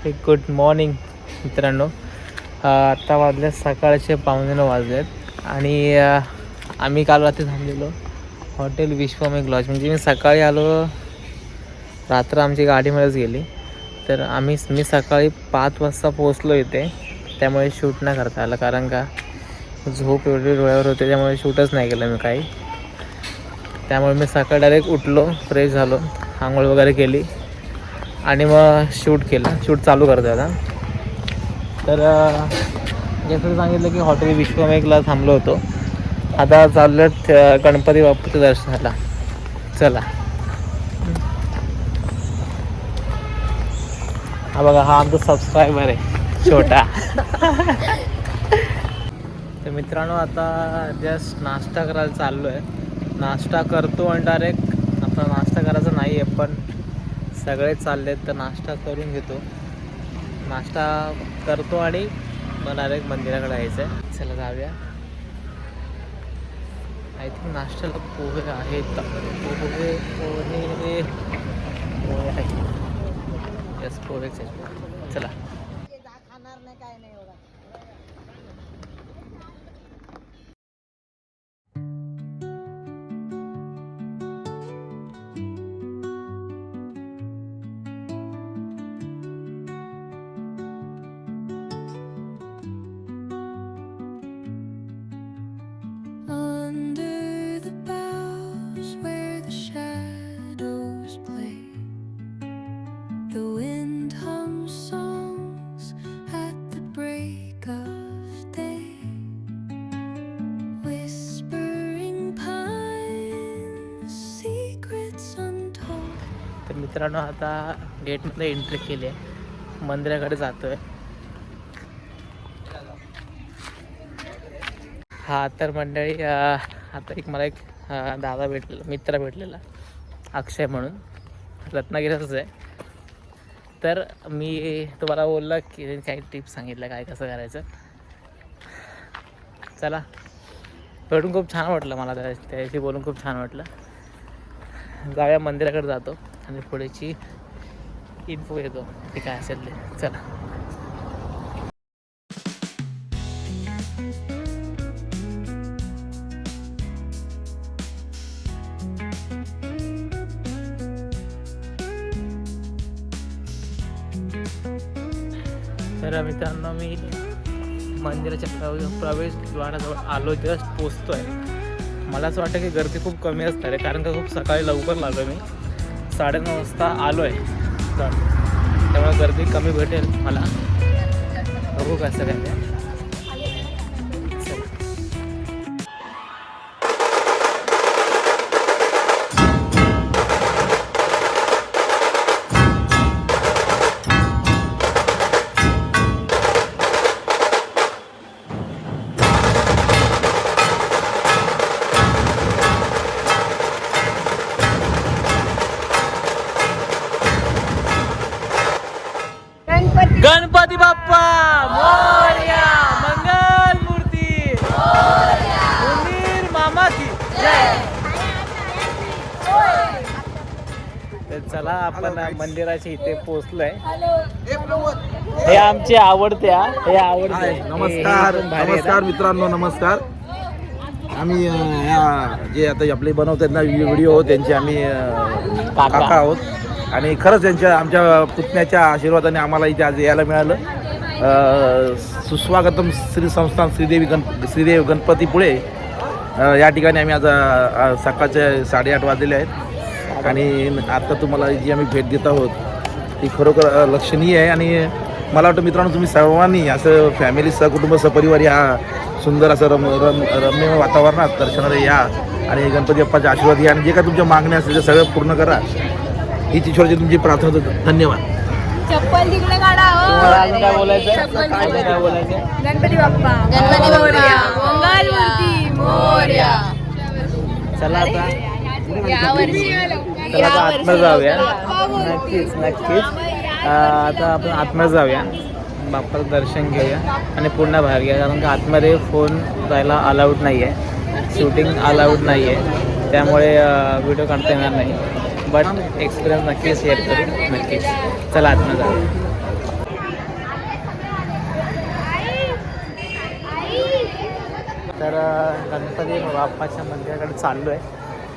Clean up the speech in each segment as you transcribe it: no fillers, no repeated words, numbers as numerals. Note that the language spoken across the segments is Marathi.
गुड मॉर्निंग मित्रांनो. आत्ता वाजले सकाळचे 9:15 वाजलेत आणि आम्ही काल रात्री थांबलेलो हॉटेल विश्वमेघ लॉज. म्हणजे मी सकाळी आलो, रात्र आमची गाडीमध्येच गेली. तर मी सकाळी 5 वाजता पोचलो इथे, त्यामुळे शूट नाही करता आलं. कारण का झोप एवढी डोळ्यावर होते, त्यामुळे शूटच नाही केलं मी काही. त्यामुळे मी सकाळी डायरेक्ट उठलो, फ्रेश झालो, आंघोळ वगैरे केली आणि मग शूट चालू करतो आता. तर जसं सांगितलं की हॉटेल विश्वमेघला थांबलो होतो. आता चाललो गणपती बाप्पाच्या दर्शनाला. चला. हा बघा, हा आमचा सबस्क्रायबर आहे छोटा. तर मित्रांनो, आता जस्ट नाश्ता करायला चाललो आहे. नाश्ता करतो आणि डायरेक्ट आता नाश्ता करायचा नाही आहे, पण सगळे चाललेत तर नाश्ता करून घेतो. नाश्ता करतो आणि मग डायरेक्ट मंदिराकडे यायचं आहे. चला जाऊया. आय थिंक नाश्त्याला पोहे आहेत. पोहे आहे. यस, पोहेच आहे. चला. तर मित्रांनो, आता गेटमध्ये एंट्री केली आहे, मंदिराकडे जातो आहे. हा तर मंडळी, आता मला एक दादा भेटलेला, मित्र भेटलेला, अक्षय म्हणून, रत्नागिरीचाच आहे. तर मी तुम्हाला बोलला की काही टिप्स सांगितलं काय कसं करायचं. चला, भेटून खूप छान वाटलं मला, त्याशी बोलून खूप छान वाटलं. जाऊया, मंदिराकडे जातो आणि पुढेची इन्फो येतो की काय असेल ते. चला. तर मित्रांनो, मी मंदिराच्या प्रवेशद्वाराजवळ आलो, जस्ट पोचतो आहे. मला असं वाटतं की गर्दी खूप कमी असणार आहे, कारण का खूप सकाळी लवकर लागलो. मी 9:30 वाजता आलो आहे, त्यामुळे गर्दी कमी भेटेल मला. बघू कसं काय ते. गणपती बाप्पा मोरया, मंगल मूर्ती उंदीर मामा की जय. तर चला, आपण मंदिराच्या इथे पोहोचलोय. हे आमचे आवडते, नमस्कार मित्रांनो, नमस्कार. आम्ही जे आता आपले बनवतात ना व्हिडिओ, त्यांचे आम्ही काका आहोत. आणि खरंच त्यांच्या आमच्या पुतण्याच्या आशीर्वादाने आम्हाला इथे आज यायला मिळालं. सुस्वागतम श्री संस्थान श्रीदेव गणपतीपुळे या ठिकाणी आम्ही आज सकाळचे 8:30 वाजलेले आहेत. आणि आता तुम्हाला जी आम्ही भेट देत आहोत ती खरोखर लक्षणीय आहे. आणि मला वाटतं मित्रांनो, तुम्ही सर्वांनी असं फॅमिली सहकुटुंब सपरिवार या सुंदर असं रम्य वातावरणात दर्शनाला या आणि गणपती बाप्पाचे आशीर्वाद घ्या. आणि जे काय तुमच्या मागण्या असतील ते सगळं पूर्ण करा, हीच ईश्वरची तुमची प्रार्थना होती. धन्यवाद. चप्पल तिकडे काढा. काय बोलायचं? गणपती बाप्पा मोरया, मंगल मूर्ती मोरया. चला आता, यावर्षी आत्मा जाऊया. नक्कीच. आता आपण आत्मा जाऊया, बाप्पाचं दर्शन घेऊया आणि पुन्हा बाहेर घ्या. कारण का आतमध्ये फोन जायला अलाउड नाही आहे, शूटिंग अलाउड नाही आहे, त्यामुळे व्हिडिओ काढता येणार नाही. बट एक्सपिरियन्स नक्कीच शेअर करू, नक्कीच. चला आतमध्ये जाऊ. गणपती बाप्पाच्या मंदिराकडे चाललो आहे.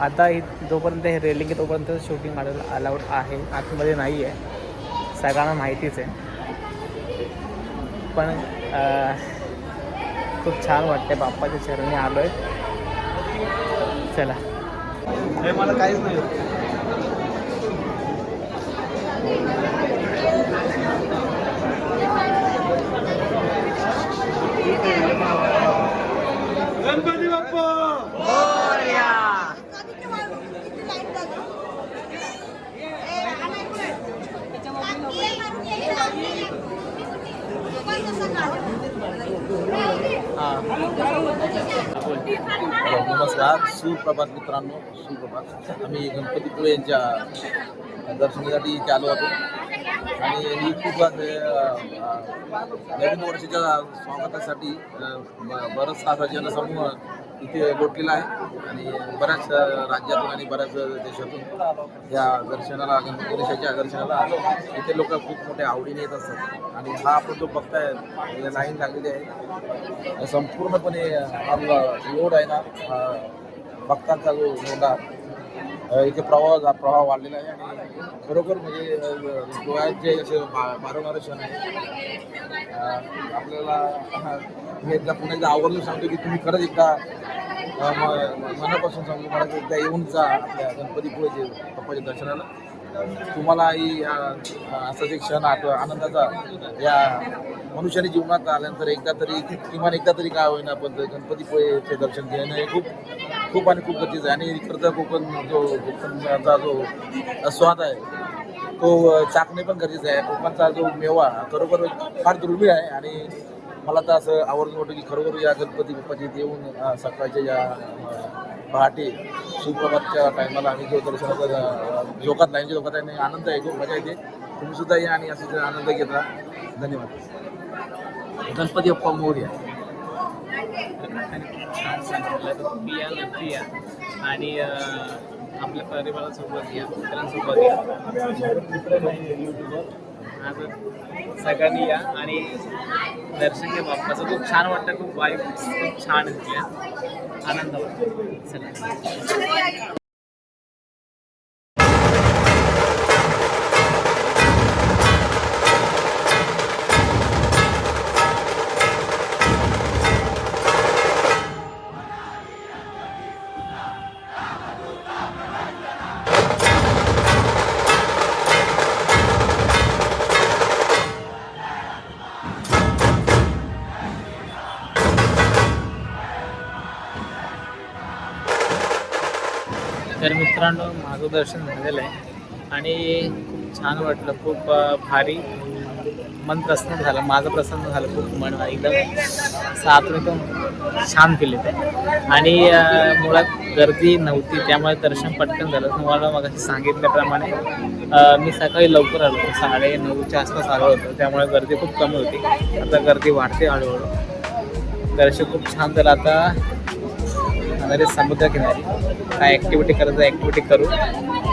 आता जोपर्यंत हे रेलिंग आहे तोपर्यंत शूटिंग काढायला अलाउड आहे, आतमध्ये नाही आहे, सगळ्यांना माहितीच आहे. पण खूप छान वाटते, बाप्पाच्या चरणी आलो आहे. चला. मला काहीच नाही. गणपती बाप्पा नमस्कार, सुप्रभात मित्रांनो, सुप्रभात. आम्ही गणपतीपुळे यांच्या दर्शनासाठी इथे आलो होतो आणि ही खूप नवीन वर्षाच्या स्वागतासाठी बराचसा जनसमूह इथे लोटलेला आहे आणि बऱ्याच राज्यातून आणि बऱ्याच देशातून या दर्शनाला, गणेशाच्या दर्शनाला इथे लोक खूप मोठ्या आवडीने येत असतात. आणि हा आपण जो बघताय लाईन लागलेली आहे, संपूर्णपणे हा लोड आहे ना, भक्तांचा जो मोठा इथे प्रवाह वाढलेला आहे आणि खरोखर म्हणजे डोळ्याचे असे वारंवार क्षण आहे. आपल्याला मी एकदा पुन्हा एकदा आवर्जून सांगतो की तुम्ही खरंच एकदा मनापासून सांगतो, मला एकदा येऊन जा आपल्या गणपतीपुळेचे बाप्पाच्या दर्शनाला. तुम्हालाही असाच एक क्षण आनंदाचा या मनुष्याने जीवनात आल्यानंतर एकदा तरी, किमान एकदा तरी काय होईना, पण गणपतीपुळेचे दर्शन घेणं हे खूप खूप आणि खूप गरजेचं आहे. आणि इकडचा कोकणचा जो स्वाद आहे तो चाकणे पण गरजेचं आहे. कोकणचा जो मेवा खरोखर फार दुर्मिळ आहे आणि मला तर असं आवर्जून वाटतं की खरोखर या गणपती बाप्पाची इथे येऊन सकाळच्या या पहाटे सुप्रभातच्या टायमाला आम्ही जो दर्शनाचा जोकात लाईनच्या जोकात आहे, आनंद आहे, खूप मजा येते. तुम्ही सुद्धा या आणि असं आनंद घेता. धन्यवाद. गणपती बाप्पा मोरया. छान सांगितलं. पिया नक्की या आणि आपल्या परिवारासोबत या, मित्रांसोबत या, सगळ्यांनी या आणि दर्शन घ्या बाप्पाचं. खूप छान वाटतं, खूप वाईब खूप छान आहे, आनंद वाटतो. चला. तर मित्रांनो, माझं दर्शन झालेलं आहे आणि खूप छान वाटलं, खूप भारी, मन प्रसन्न झालं, माझं प्रसन्न झालं, खूप मन एकदम सातून एकदम छान फील येते. आणि मुळात गर्दी नव्हती त्यामुळे दर्शन पटकन झालं. तुम्हाला मगाशी सांगितल्याप्रमाणे मी सकाळी लवकर आलो, 9:30च्या आसपास आलो होतो, त्यामुळे गर्दी खूप कमी होती. आता गर्दी वाढते हळूहळू. दर्शन खूप छान झालं. आता जाणारे समुद्रकिनारी, काय ॲक्टिव्हिटी करायचं ॲक्टिव्हिटी करू,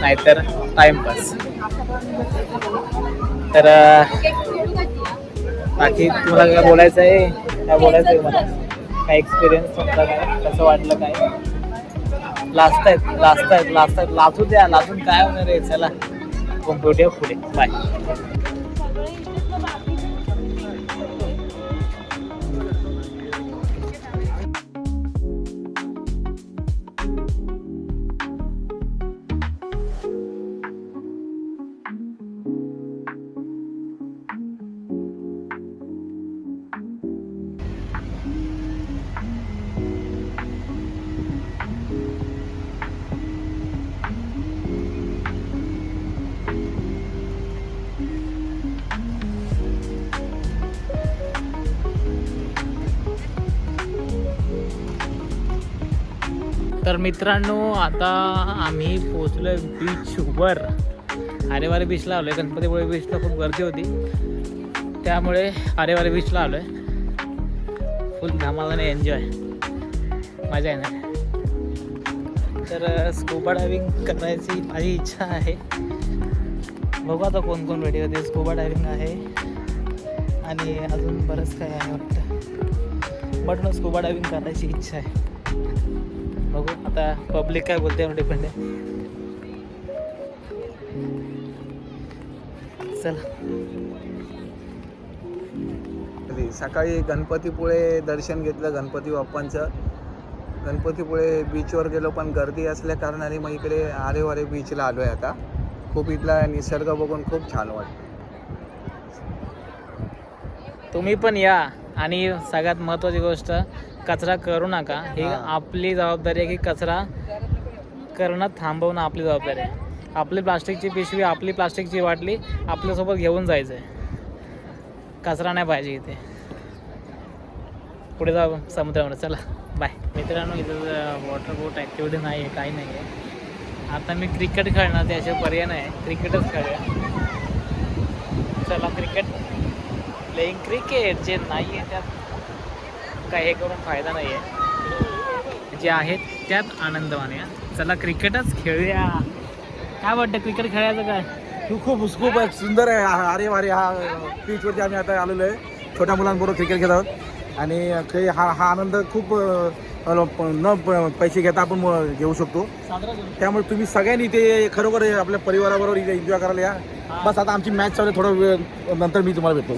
नाहीतर टाईमपास. तर बाकी तुम्हाला काय बोलायचं आहे, काय बोलायचं आहे मला, काय एक्सपिरियन्स तुमचा, काय कसं वाटलं, काय लाजतायत लाजू द्या, लाजून काय होणार आहे. चला भेटूया पुढे, बाय. तर मित्रांनो, आता आम्ही पोचलो आहे बीचवर. आरेवारे बीचला आलो आहे. गणपतीपुळे बीचला खूप गर्दी होती, त्यामुळे आरेवारे बीचला आलो आहे. फुल धमालाने एन्जॉय, मजा येणार. तर स्कूबा डायव्हिंग करायची माझी इच्छा आहे. बघू आता कोण कोण रेडी होते. स्कूबा डायव्हिंग आहे आणि अजून बरंच काय आहे वाटतं, बट स्कूबा डायव्हिंग करायची इच्छा आहे. बघू आता पब्लिक काय बोलते डिपेंड आहे. चला सकाळी गणपतीपुळे दर्शन घेतलं गणपती बाप्पांचं. गणपतीपुळे बीचवर गेलो पण गर्दी असल्या कारणाने मग इकडे आरेवारे बीचला आलो आहे आता. खूप इथला निसर्ग बघून खूप छान वाटतं. तुम्ही पण या. आणि सगळ्यात महत्त्वाची गोष्ट, कचरा करू नका. ही आपली जबाबदारी आहे की कचरा करणं थांबवणं आपली जबाबदारी आहे. आपली प्लास्टिकची पिशवी, आपली प्लास्टिकची बाटली आपल्यासोबत घेऊन जायचं आहे. कचरा नाही पाहिजे इथे. पुढे जाऊ समुद्रामध्ये. चला बाय मित्रांनो. इथं वॉटर बोट ॲक्टिव्हिटी नाही आहे, काही नाही आहे. आता मी क्रिकेट खेळणार, त्याशिवाय पर्याय नाही. क्रिकेटच खेळूया. चला क्रिकेट प्लेइंग क्रिकेट. जे नाही आहे त्यात काय हे करून फायदा नाही आहे. जे आहेत त्यात आनंद मानूया. चला क्रिकेटच खेळूया. काय वाटतं क्रिकेट खेळायचं काय? खूप सुंदर आहे. अरे वारे हा बीचवरती आम्ही आता आलेलो आहे. छोट्या मुलांबरोबर क्रिकेट खेळत आहोत आणि ते हा आनंद खूप न पैसे घेता आपण घेऊ शकतो. त्यामुळे तुम्ही सगळ्यांनी ते खरोखर आपल्या परिवाराबरोबर इथे एन्जॉय करायला या. बस आता आमची मॅच चालू आहे, थोडा वेळ नंतर मी तुम्हाला भेटतो.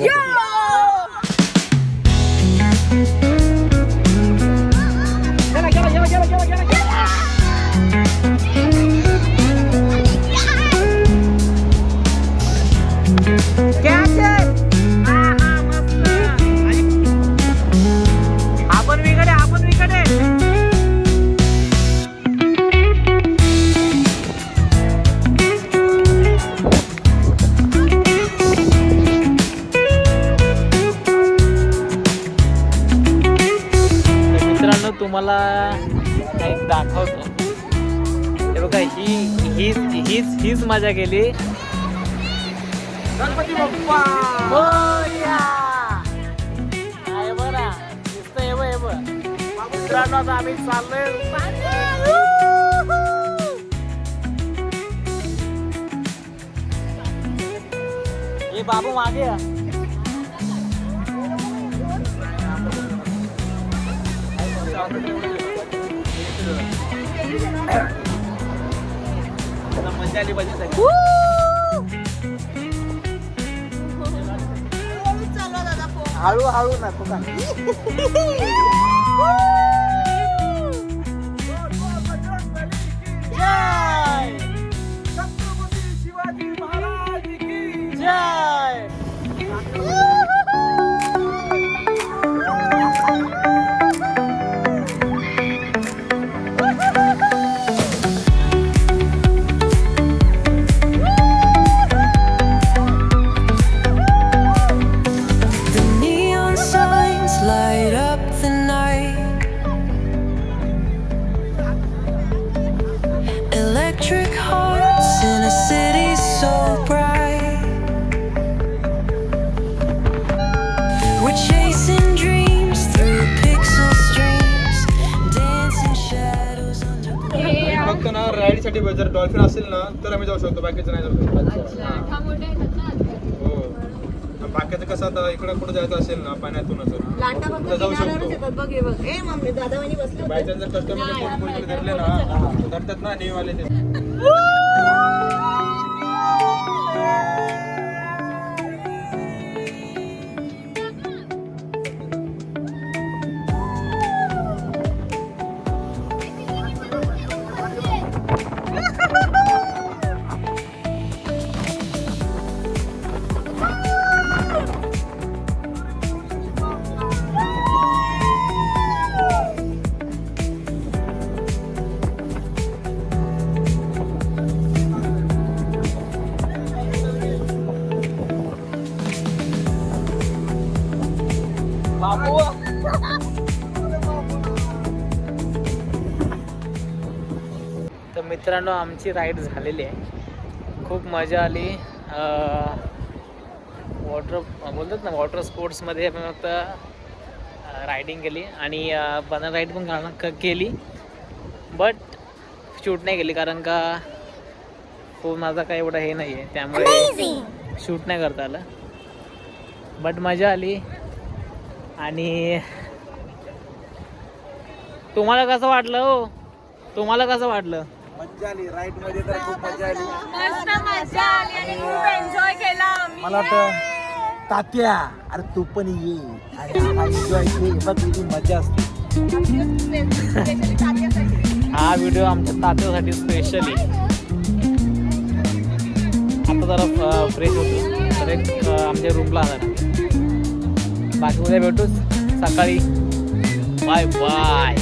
तुम्हाला एक दाखवतो. हे बघा, हीच मजा केली. गणपती बाप्पा आहे बरं दिसतं. हे बघ मित्रांनो, आता आम्ही चाललोय. हे बाबू मागे या. मजा आली पाहिजे. हळूहळू नको का. जय छत्रपती शिवाजी महाराज की जय. फक्त ना राईडसाठी जर डॉल्फिन असेल ना तर आम्ही जाऊ शकतो, बाकीचं नाही जाऊ शकतो. हो, बाकीचं कसं आता इकडं कुठं जायचं असेल ना पाण्यातूनच तर जाऊ शकतो. बायचान्स जर कस्टमर धरले ना धरतात ना नेवाले ते. तर मित्रांनो, आमची राईड झालेली आहे. खूप मजा आली. बोलतात ना वॉटर स्पोर्ट्समध्ये आपण फक्त रायडिंग केली आणि बनर राईड पण केली, बट शूट नाही केली कारण का फोन माझा काय एवढा हे नाही आहे, त्यामुळे शूट नाही करता आलं. बट मजा आली. आणि तुम्हाला कसं वाटलं हो? तुम्हाला कसं वाटलं? मज्जा आली राईड मध्ये तर खूप मजा आली. मस्त मजा आली आणि खूप एन्जॉय केला आम्ही. मला वाटतं तात्या अरे तू पण ये आणि एन्जॉय घे बघ किती मजा असते. हा व्हिडिओ आमच्या तात्यासाठी स्पेशली. आता जरा फ्रेश होतो तर एक आमच्या रूमला जाणार. बाकी उद्या भेटूच सकाळी. Bye bye.